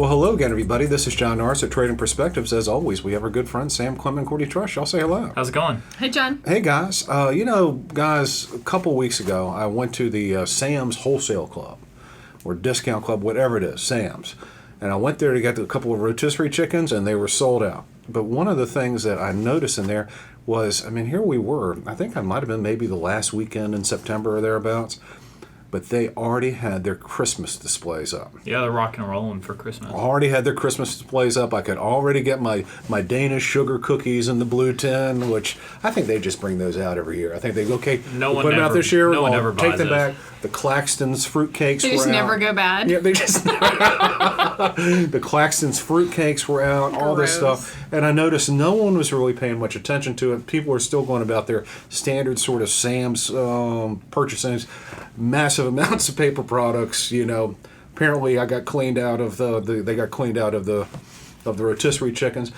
Well, hello again, everybody. This is John Norris at Trading Perspectives. As always, we have our good friends Sam, Clement, and Courtney Trush. Y'all say hello. How's it going? Hey, John. Hey, guys. Guys, a couple weeks ago, I went to the Sam's Wholesale Club, or Discount Club, whatever it is, Sam's. And I went there to get a couple of rotisserie chickens, and they were sold out. But one of the things that I noticed in there was, here we were. I think I might have been maybe the last weekend in September or thereabouts. But they already had their Christmas displays up. Yeah, they're rocking and rolling for Christmas. Already had their Christmas displays up. I could already get my Danish sugar cookies in the blue tin, which I think they just bring those out every year. I think they go, okay, we'll put them out this year. No one ever take buys them those. back. The Claxton's fruitcakes were out. They just never go bad. Yeah, they just the Claxton's fruitcakes were out, all this stuff. And I noticed no one was really paying much attention to it. People were still going about their standard sort of Sam's purchasing, massive amounts of paper products. Apparently I got cleaned out of they got cleaned out of the rotisserie chickens.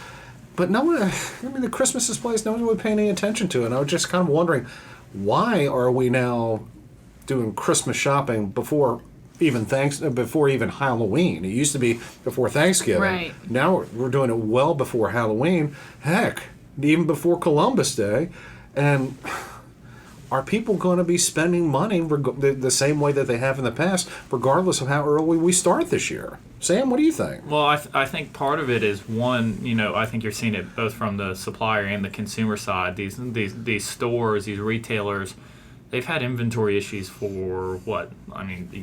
But no one, the Christmas displays, no one really paying any attention to it. And I was just kind of wondering, why are we now doing Christmas shopping before even Halloween? It used to be before Thanksgiving. Right. Now we're doing it well before Halloween. Heck, even before Columbus Day. And are people going to be spending money the same way that they have in the past, regardless of how early we start this year? Sam, what do you think? Well, I think part of it is one. I think you're seeing it both from the supplier and the consumer side. These stores, these retailers, they've had inventory issues for a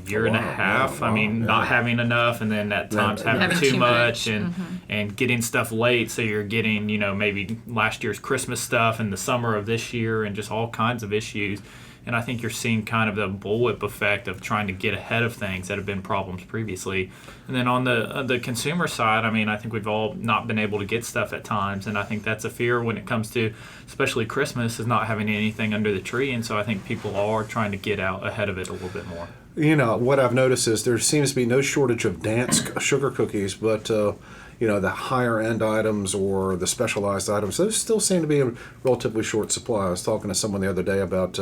year and a half. Not having enough, and then at times having too much, and getting stuff late. So you're getting, maybe last year's Christmas stuff in the summer of this year, and just all kinds of issues. And I think you're seeing kind of the bullwhip effect of trying to get ahead of things that have been problems previously. And then on the consumer side, I think we've all not been able to get stuff at times, and I think that's a fear when it comes to, especially Christmas, is not having anything under the tree. And so I think people are trying to get out ahead of it a little bit more. What I've noticed is there seems to be no shortage of dance sugar cookies, but the higher end items or the specialized items, those still seem to be in relatively short supply. I was talking to someone the other day about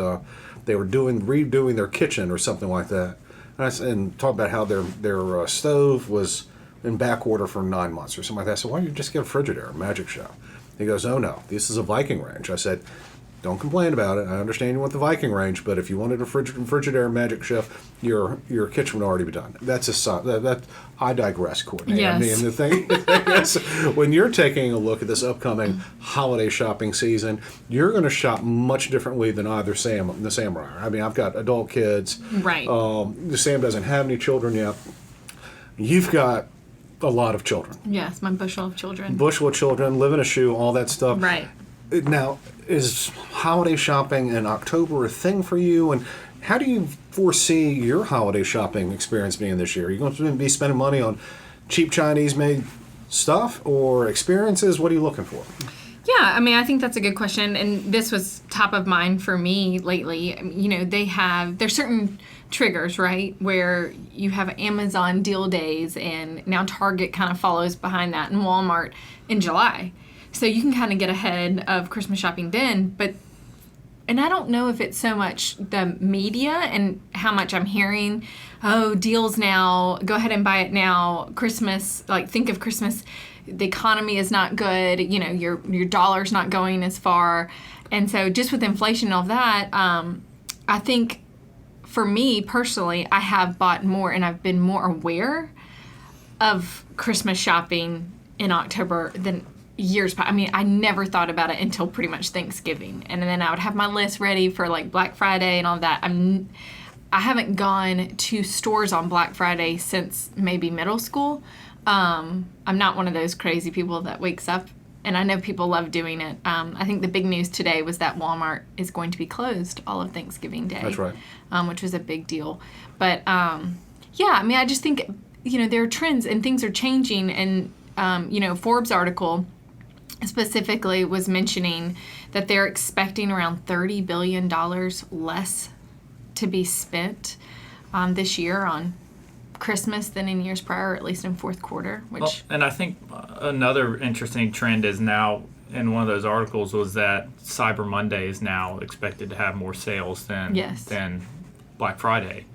they were redoing their kitchen or something like that, and talked about how their stove was in back order for 9 months or something like that. So why don't you just get a Frigidaire, Magic Chef? He goes, oh no, this is a Viking range. I said, don't complain about it. I understand you want the Viking range, but if you wanted a Frigidaire Magic Chef, your kitchen would already be done. I digress, Courtney. Yes. The thing is, when you're taking a look at this upcoming holiday shopping season, you're going to shop much differently than either Sam or I. I've got adult kids. Right. Sam doesn't have any children yet. You've got a lot of children. Yes, my bushel of children. Live in a shoe, all that stuff. Right. Now, is holiday shopping in October a thing for you? And how do you foresee your holiday shopping experience being this year? Are you going to be spending money on cheap Chinese-made stuff or experiences? What are you looking for? Yeah, I think that's a good question, and this was top of mind for me lately. There's certain triggers, right, where you have Amazon deal days, and now Target kind of follows behind that, and Walmart in July. So you can kind of get ahead of Christmas shopping then, and I don't know if it's so much the media and how much I'm hearing, oh, deals now, go ahead and buy it now, Christmas, think of Christmas, the economy is not good, your dollar's not going as far. And so just with inflation and all that, I think for me personally, I have bought more and I've been more aware of Christmas shopping in October than years past. I never thought about it until pretty much Thanksgiving, and then I would have my list ready for Black Friday and all that. I haven't gone to stores on Black Friday since maybe middle school. I'm not one of those crazy people that wakes up, and I know people love doing it. I think the big news today was that Walmart is going to be closed all of Thanksgiving Day. That's right. Which was a big deal. But I just think there are trends and things are changing, and Forbes article specifically was mentioning that they're expecting around $30 billion less to be spent this year on Christmas than in years prior, or at least in fourth quarter. And I think another interesting trend is now, in one of those articles, was that Cyber Monday is now expected to have more sales than Black Friday.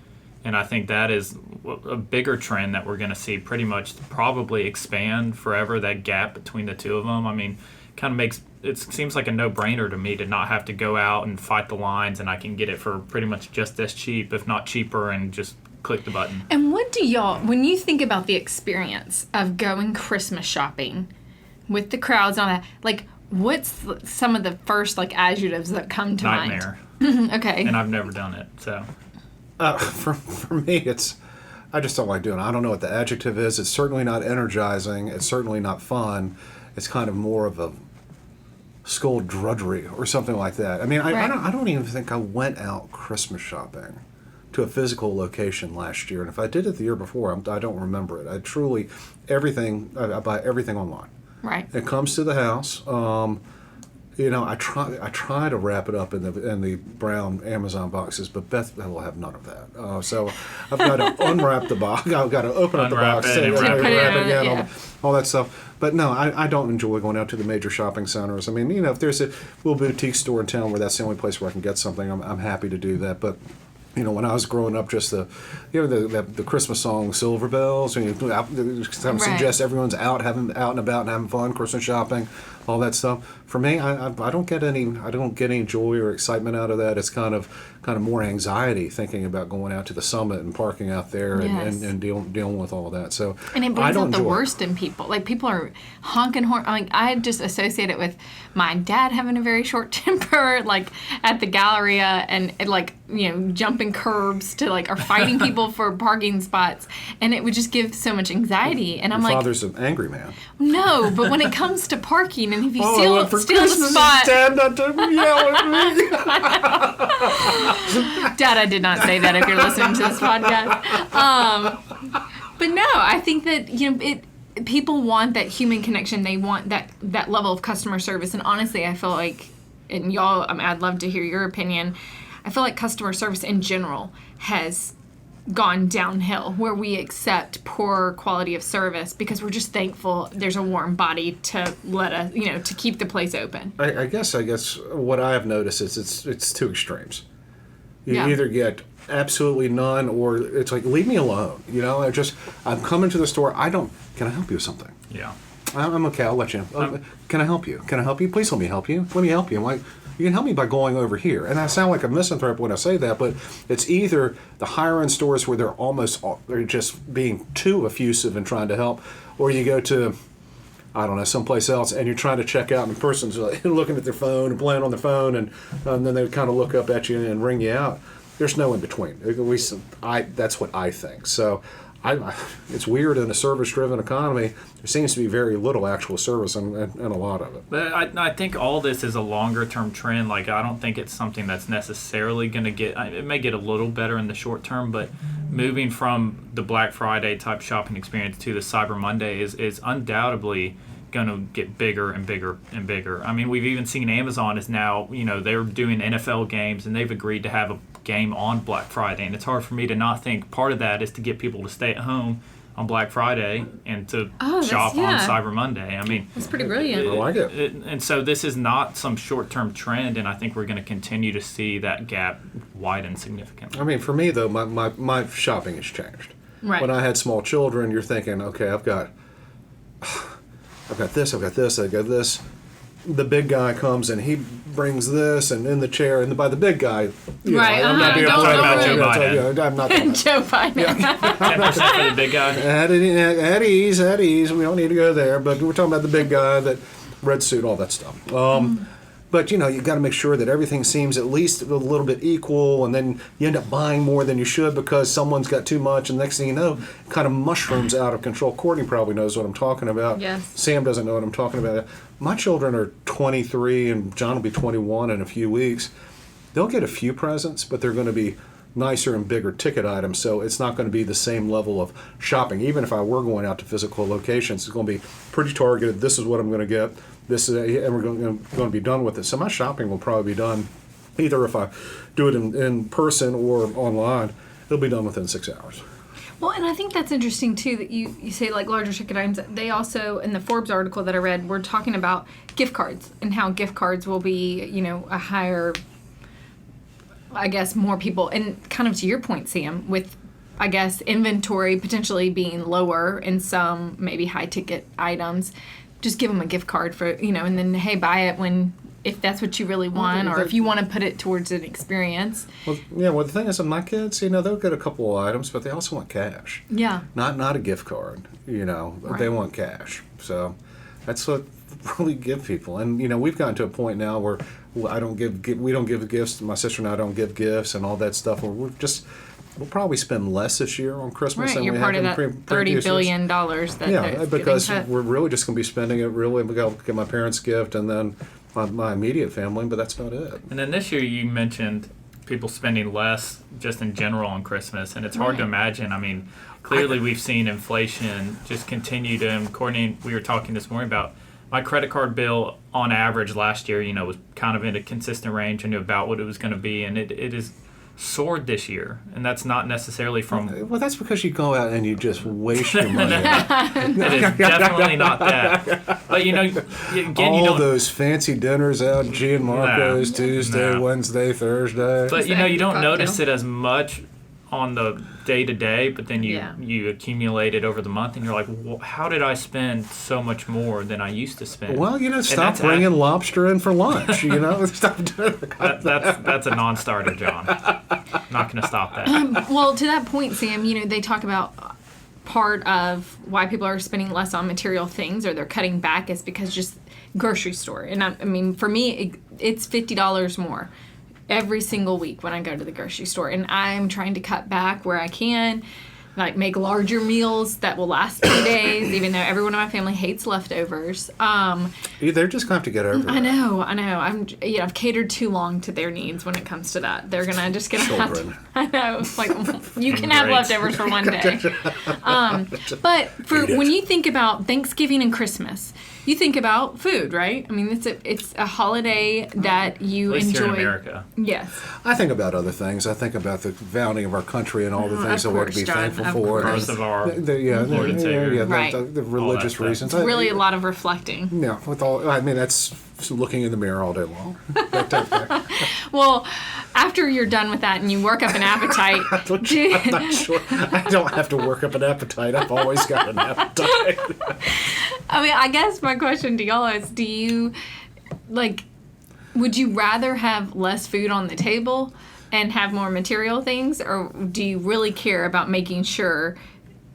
And I think that is a bigger trend that we're going to see pretty much probably expand forever, that gap between the two of them. I mean, it seems like a no-brainer to me to not have to go out and fight the lines, and I can get it for pretty much just as cheap, if not cheaper, and just click the button. And what do y'all, when you think about the experience of going Christmas shopping with the crowds on that, like, what's some of the first, like, adjectives that come to Nightmare. mind? Okay. And I've never done it, so. For me, I just don't like doing it. I don't know what the adjective is. It's certainly not energizing. It's certainly not fun. It's kind of more of a school drudgery or something like that. I mean, I don't even think I went out Christmas shopping to a physical location last year. And if I did it the year before, I don't remember it. I buy everything online. Right. It comes to the house. I try to wrap it up in the brown Amazon boxes, but Beth will have none of that. So I've got to unwrap the box. I've got to open up the box, wrap it again, all that stuff. But no, I don't enjoy going out to the major shopping centers. I mean, if there's a little boutique store in town where that's the only place where I can get something, I'm happy to do that. But when I was growing up, just the Christmas song "Silver Bells," and suggest everyone's out and about and having fun, Christmas shopping, all that stuff. For me, I don't get any joy or excitement out of that. It's kind of more anxiety thinking about going out to the summit and parking out there and dealing with all of that. So and it brings out the worst in people. Like, people are honking horn. I mean, I just associate it with my dad having a very short temper, like at the Galleria, and jumping curbs to or fighting people for parking spots, and it would just give so much anxiety. And I'm Your like, father's an angry man. No, but when it comes to parking, and if you steal the spot, Dad, not to yell at me. Dad, I did not say that. If you're listening to this podcast, but no, I think that people want that human connection. They want that level of customer service, and honestly, I feel like, and y'all, I'd love to hear your opinion. I feel like customer service in general has gone downhill, where we accept poor quality of service because we're just thankful there's a warm body to let us, to keep the place open. I guess what I have noticed is it's two extremes. You either get absolutely none, or it's like, leave me alone. I'm coming to the store. Can I help you with something? Yeah. I'm okay. I'll let you. Can I help you? Can I help you? Please let me help you. Let me help you. I'm like, you can help me by going over here. And I sound like a misanthrope when I say that, but it's either the higher end stores where they're just being too effusive and trying to help, or you go to, I don't know, someplace else and you're trying to check out and the person's looking at their phone and playing on their phone, and then they kind of look up at you and ring you out. There's no in between. At least that's what I think. So it's weird in a service-driven economy. There seems to be very little actual service in a lot of it. But I think all this is a longer-term trend. Like, I don't think it's something that's necessarily going to get... It may get a little better in the short term, but moving from the Black Friday type shopping experience to the Cyber Monday is undoubtedly going to get bigger and bigger and bigger. I mean, we've even seen Amazon is now, they're doing NFL games, and they've agreed to have a game on Black Friday, and it's hard for me to not think part of that is to get people to stay at home on Black Friday and to shop on Cyber Monday. I mean, that's pretty brilliant. I like it. And so this is not some short-term trend, and I think we're going to continue to see that gap widen significantly. I mean, for me though, my shopping has changed. Right. When I had small children, you're thinking, okay, I've got this, I've got this. The big guy comes and he brings this, and in the chair, and by the big guy, I'm not being about Joe Biden. I'm not Joe Biden. 10% for the big guy. At ease. We don't need to go there, but we're talking about the big guy, that red suit, all that stuff. But you got to make sure that everything seems at least a little bit equal, and then you end up buying more than you should because someone's got too much, and next thing you know, it kind of mushrooms out of control. Courtney probably knows what I'm talking about. Yes. Sam doesn't know what I'm talking about. My children are 23, and John will be 21 in a few weeks. They'll get a few presents, but they're going to be nicer and bigger ticket items, so it's not going to be the same level of shopping. Even if I were going out to physical locations, it's going to be pretty targeted. This is what I'm going to get. And we're going to be done with it. So my shopping will probably be done, either if I do it in person or online, it'll be done within 6 hours. Well, and I think that's interesting, too, that you say, like, larger ticket items. They also, in the Forbes article that I read, were talking about gift cards and how gift cards will be, a higher, I guess, more people. And kind of to your point, Sam, with I guess, inventory potentially being lower in some maybe high ticket items, just give them a gift card for, and then, hey, buy it if that's what you really want, or if you want to put it towards an experience. Well, yeah. Well, the thing is, with my kids, they'll get a couple of items, but they also want cash. Yeah. Not a gift card. Right. They want cash. So that's what really give people. And we've gotten to a point now where we don't give gifts. My sister and I don't give gifts and all that stuff. We'll probably spend less this year on Christmas Right, than you're we part have of in that $30 billion that yeah, because getting cut. we're really just going to be spending it. Really, we got to get my parents' gift and then my immediate family, but that's about it. And then this year you mentioned people spending less just in general on Christmas, and it's hard to imagine. I mean, clearly we've seen inflation just continue to. And Courtney, we were talking this morning about my credit card bill on average last year. Was kind of in a consistent range. I knew about what it was going to be, and it is soared this year, and that's not necessarily from. Well, that's because you go out and you just waste your money. It is definitely not that. But again, all those fancy dinners out, G and Marco's, Tuesday, Wednesday, Thursday. But you don't notice it as much on the day to day, but then you accumulate it over the month, and you're like, well, how did I spend so much more than I used to spend? Well, stop bringing lobster in for lunch. Stop doing that's a non-starter, John. Not going to stop that. Well, to that point, Sam, they talk about part of why people are spending less on material things or they're cutting back is because just grocery store. And I mean, for me, it's $50 more every single week when I go to the grocery store, and I'm trying to cut back where I can, like make larger meals that will last 2 days, even though everyone in my family hates leftovers. They're just gonna have to get over it. I know. I've catered too long to their needs when it comes to that. They're gonna have to. I know. It's like you can have leftovers for one day. But when you think about Thanksgiving and Christmas, you think about food, right? I mean, it's a holiday that you At least enjoy. Here in America. Yes. I think about other things. I think about the founding of our country and all the things that we have to be thankful for. Birth of our Lord and the Savior. the religious reasons. Really a lot of reflecting. Yeah, that's looking in the mirror all day long. Well, after you're done with that and you work up an appetite, I'm not sure. I don't have to work up an appetite. I've always got an appetite. I mean, I guess my question to y'all is, would you rather have less food on the table and have more material things, or do you really care about making sure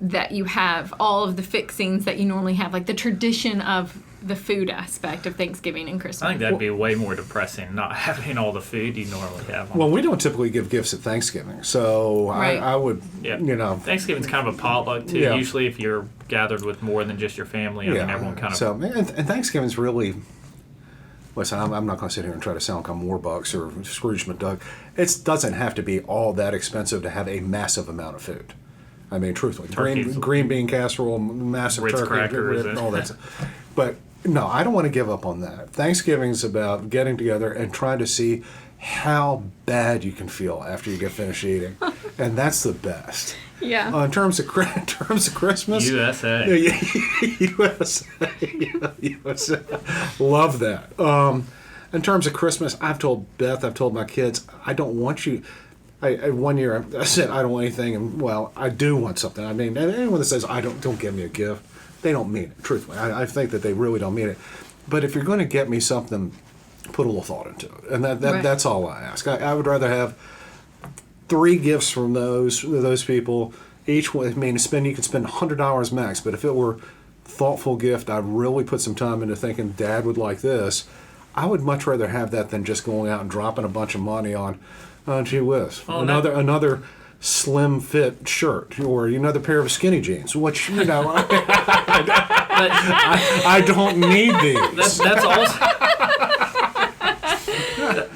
that you have all of the fixings that you normally have, like the tradition of the food aspect of Thanksgiving and Christmas? I think that'd be way more depressing, not having all the food you normally have. Well, we don't typically give gifts at Thanksgiving, so Right. I would, Thanksgiving's kind of a potluck, too. Yeah. Usually if you're gathered with more than just your family, I mean, everyone kind of... So, and Thanksgiving's really... Listen, I'm not going to sit here and try to sound like I'm Warbucks or Scrooge McDuck. It doesn't have to be all that expensive to have a massive amount of food. I mean, truthfully, green bean casserole, massive Ritz turkey, crackers, all that stuff. But no, I don't want to give up on that. Thanksgiving's about getting together and trying to see how bad you can feel after you get finished eating, and that's the best. Yeah. In terms of Christmas, USA. USA. Love that. In terms of Christmas, I've told my kids, I don't want you. One year I said I don't want anything, and well, I do want something. I mean, anyone that says don't give me a gift, they don't mean it. Truthfully, I think that they really don't mean it. But if you're going to get me something, put a little thought into it, and that's all I ask. I would rather have 3 gifts from those people. Each one, you could spend $100 max, but if it were thoughtful gift, I'd really put some time into thinking Dad would like this. I would much rather have that than just going out and dropping a bunch of money on, gee whiz, another slim fit shirt or another pair of skinny jeans, which I don't need these.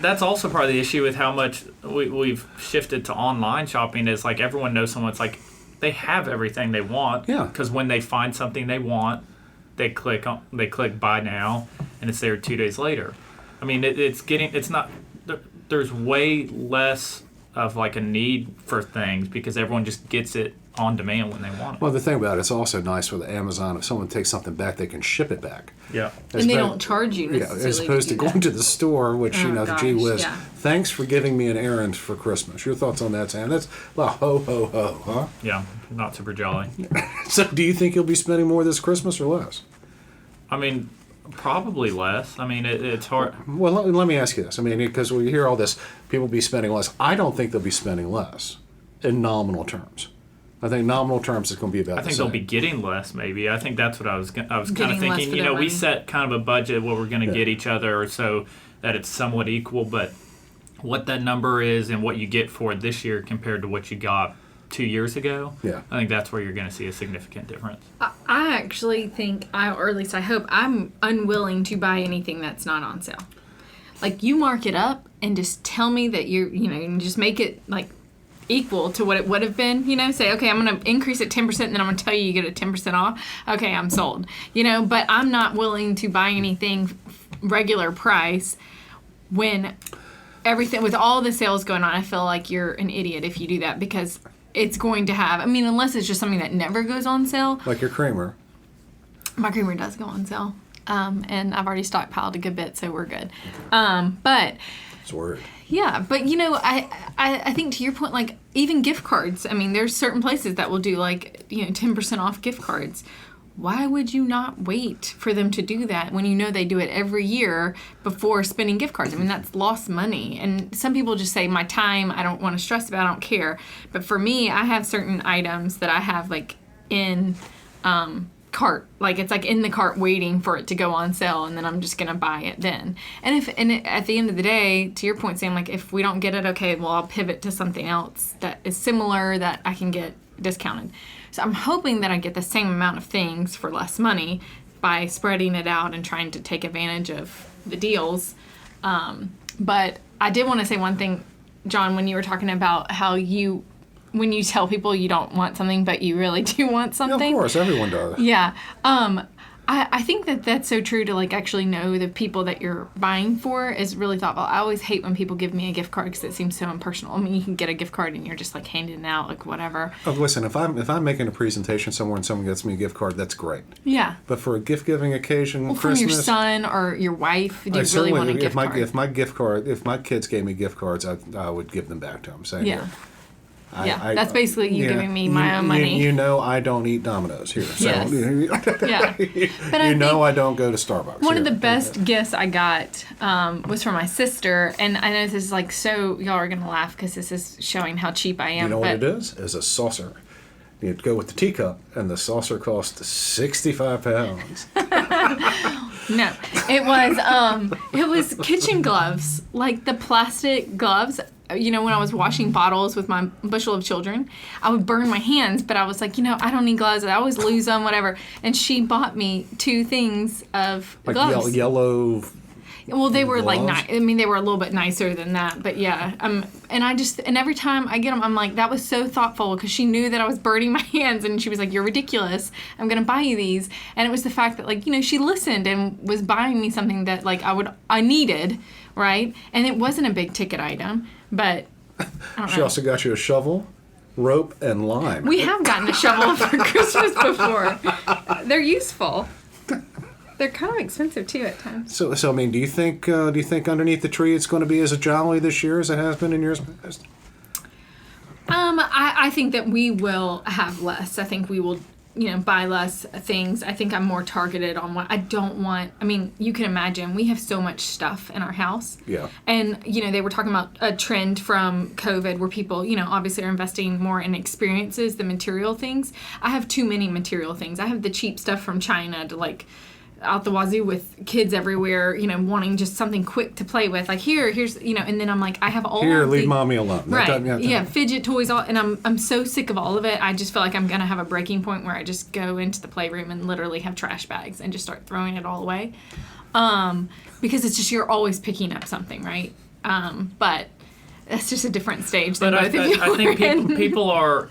That's also part of the issue with how much we've shifted to online shopping. Is like everyone knows someone. It's like they have everything they want. Yeah. Because when they find something they want, they click buy now, and it's there 2 days later. I mean, there's way less of like a need for things because everyone just gets it on demand when they want it. Well, the thing about it's also nice with Amazon. If someone takes something back, they can ship it back. Yeah. And they don't charge you necessarily. As opposed to going to the store, which gosh, gee whiz. yeah. Thanks for giving me an errand for Christmas. Your thoughts on that, Sam? That's ho ho ho, huh? Yeah, not super jolly. So, do you think you'll be spending more this Christmas or less? I mean, probably less. I mean, it's hard. Well, let me ask you this. I mean, because we hear all this, people be spending less. I don't think they'll be spending less in nominal terms. I think nominal terms is going to be about I think they'll be getting less, maybe. I think that's what I was kind of Getting less thinking. for You their know, we money. set kind of a budget what we're going to get each other so that it's somewhat equal, but what that number is and what you get for it this year compared to what you got 2 years ago, Yeah. I think that's where you're going to see a significant difference. I actually think, or at least I hope, I'm unwilling to buy anything that's not on sale. Like, you mark it up and just tell me that and just make it like equal to what it would have been, say, okay, I'm going to increase it 10% and then I'm going to tell you get it 10% off. Okay, I'm sold, but I'm not willing to buy anything regular price when everything, with all the sales going on. I feel like you're an idiot if you do that, because it's going to have, unless it's just something that never goes on sale. like your creamer. My creamer does go on sale. And I've already stockpiled a good bit, so we're good. But It's word. yeah, but I think to your point, like even gift cards. There's certain places that will do 10% off gift cards. Why would you not wait for them to do that when you know they do it every year before spending gift cards? That's lost money. And some people just say, my time, I don't want to stress about, I don't care. But for me, I have certain items that I have in cart, it's in the cart waiting for it to go on sale, and then I'm just gonna buy it then. And at the end of the day, to your point, Sam, if we don't get it, okay, well, I'll pivot to something else that is similar that I can get discounted. So I'm hoping that I get the same amount of things for less money by spreading it out and trying to take advantage of the deals. But I did want to say one thing, John, when you were talking about how when you tell people you don't want something, but you really do want Yeah, something. of course, everyone does. Yeah. I think that's so true to actually know the people that you're buying for is really thoughtful. I always hate when people give me a gift card because it seems so impersonal. You can get a gift card and you're just handing it out, whatever. Oh, listen, if I'm making a presentation somewhere and someone gets me a gift card, that's great. Yeah. But for a gift giving occasion, Well, from Christmas, your son or your wife, do you really certainly, want a gift card? if my kids gave me gift cards, I would give them back to them. Saying, Yeah. "Here, That's basically you giving me my own money. You know I don't eat Domino's here. So Yes. Yeah. But I think don't go to Starbucks. one of here. the best gifts I got was from my sister, and I know this is so y'all are gonna laugh because this is showing how cheap I am. You know but what it is? Is a saucer. You'd go with the teacup, and the saucer cost £65. No, it was kitchen gloves, the plastic gloves. When I was washing bottles with my bushel of children, I would burn my hands, but I was like, I don't need gloves. I always lose them, whatever. And she bought me 2 things of gloves. Yellow. Well, they were gloves? nice. They were a little bit nicer than that, but yeah. And every time I get them, I'm like, that was so thoughtful because she knew that I was burning my hands, and she was like, "You're ridiculous. I'm gonna buy you these." And it was the fact that she listened and was buying me something that I needed, right? And it wasn't a big ticket item, but I don't She know. also got you a shovel, rope, and lime. We have gotten a shovel for Christmas before. They're useful. They're kind of expensive too at times. So do you think underneath the tree it's going to be as jolly this year as it has been in years past? I think that we will have less. I think we will, buy less things. I think I'm more targeted on what I don't want. You can imagine we have so much stuff in our house. Yeah. And, they were talking about a trend from COVID where people, obviously are investing more in experiences than material things. I have too many material things. I have the cheap stuff from China to out the wazoo with kids everywhere, wanting just something quick to play with. Here's, and then I'm like, I have all Here, of leave the, mommy alone. Right. Yeah, fidget toys, and I'm so sick of all of it. I just feel like I'm going to have a breaking point where I just go into the playroom and literally have trash bags and just start throwing it all away. Because it's just, you're always picking up something, right? But that's just a different stage than But both of you I think are in. people are.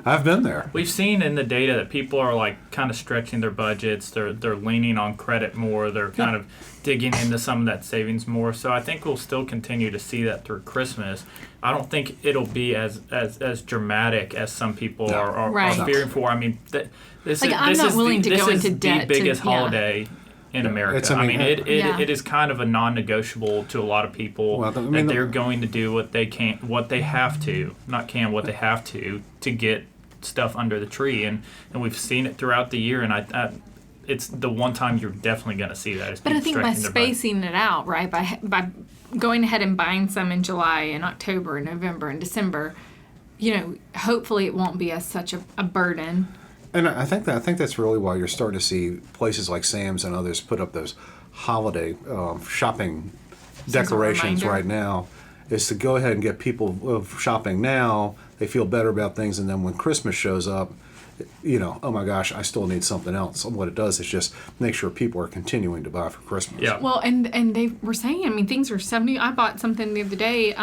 I've been there. We've seen in the data that people are like kind of stretching their budgets. They're leaning on credit more. They're kind of digging into some of that savings more. So I think we'll still continue to see that through Christmas. I don't think it'll be as dramatic as some people are Right. fearing for. I mean, this Like, is I'm this not is willing the, to this go is into debt the to- biggest yeah. holiday in America. It's- I mean, Yeah. it is kind of a non-negotiable to a lot of people Well, I mean, that they're going to do what they have to get stuff under the tree, and we've seen it throughout the year, and I it's the one time you're definitely going to see that. Is But I people think by stretching their budget. spacing it out, right, by going ahead and buying some in July and October and November and December, hopefully it won't be as such a burden. And I think that's really why you're starting to see places like Sam's and others put up those holiday shopping decorations reminder. right now, is to go ahead and get people shopping now. They feel better about things, and then when Christmas shows up, oh my gosh, I still need something else. And what it does is just make sure people are continuing to buy for Christmas. Yeah. Well, and they were saying, I mean, things are 70. I bought something the other day,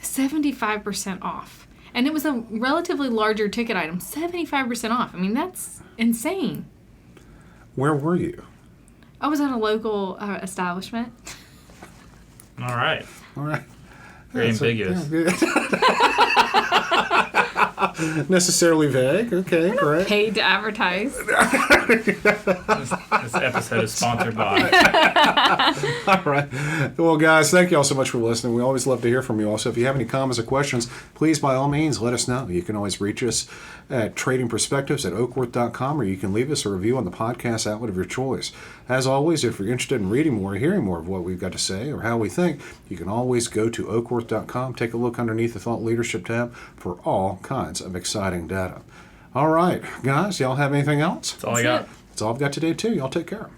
75% off. And it was a relatively larger ticket item, 75% off. I mean, that's insane. Where were you? I was at a local establishment. All right, All right. very ambiguous. Necessarily vague. Okay, great. Paid to advertise. This episode is sponsored by. All right. Well, guys, thank you all so much for listening. We always love to hear from you. Also, if you have any comments or questions, please, by all means, let us know. You can always reach us at tradingperspectives@oakworth.com, or you can leave us a review on the podcast outlet of your choice. As always, if you're interested in reading more or hearing more of what we've got to say or how we think, you can always go to oakworth.com, take a look underneath the Thought Leadership tab for all kinds of exciting data. All right, guys, y'all have anything else? That's all I got. it. That's all I've got today, too. Y'all take care.